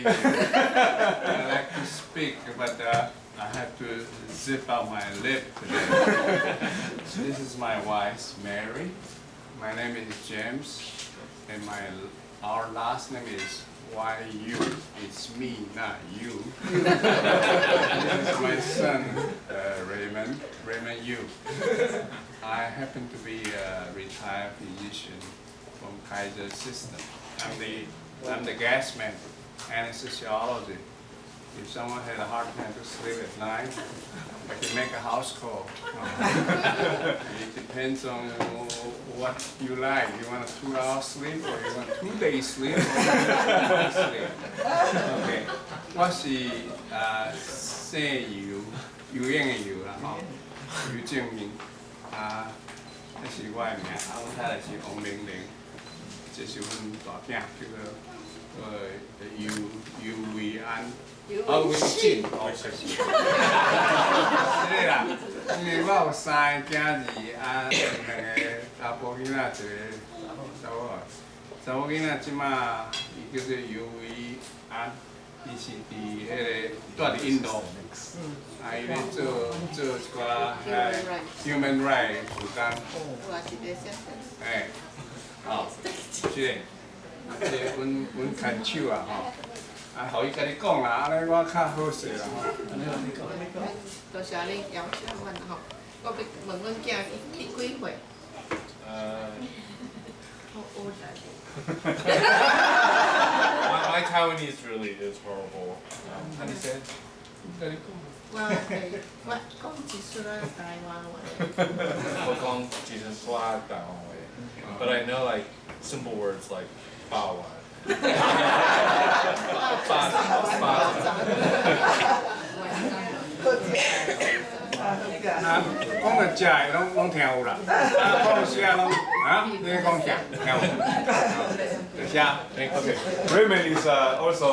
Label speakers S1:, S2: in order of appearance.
S1: I like to speak, but I have to zip out my lip today. This is my wife, Mary. My name is James, and our last name is Yu. It's me, not you. This is my son, Raymond Yu. I happen to be a retired physician from Kaiser System. I'm the gas man, anesthesiology. If someone had a hard time to sleep at night, I can make a house call. It depends on what you like. You want a 2-hour sleep, or you want 2 days sleep, or you want 1 sleep. Okay， 我是姓尤，游泳的游啦吼，尤正明这是我的名，我太太是王玲玲，这是阮大囝叫做尤维安。维进，是啦，因为我有3个囝儿，2个查甫囡仔，1个查某囡仔，即马伊叫做尤维安，伊是伫住伫印度，伊咧做一寡human right 主干。是，这阮牵手啊吼。互伊甲你讲啦，安尼我较好势啦吼。
S2: 多谢你邀请阮吼，我要问阮囝伊几岁
S3: ？My Taiwanese really is horrible. How do you say it?
S2: 我讲几岁啦？台湾话。
S3: 我讲几十岁台湾话 But I know like simple words like 霸王。
S1: 讲到食的拢听有啦，讲时啊拢你讲啥听有？谢谢。
S4: Okay. Raymond is also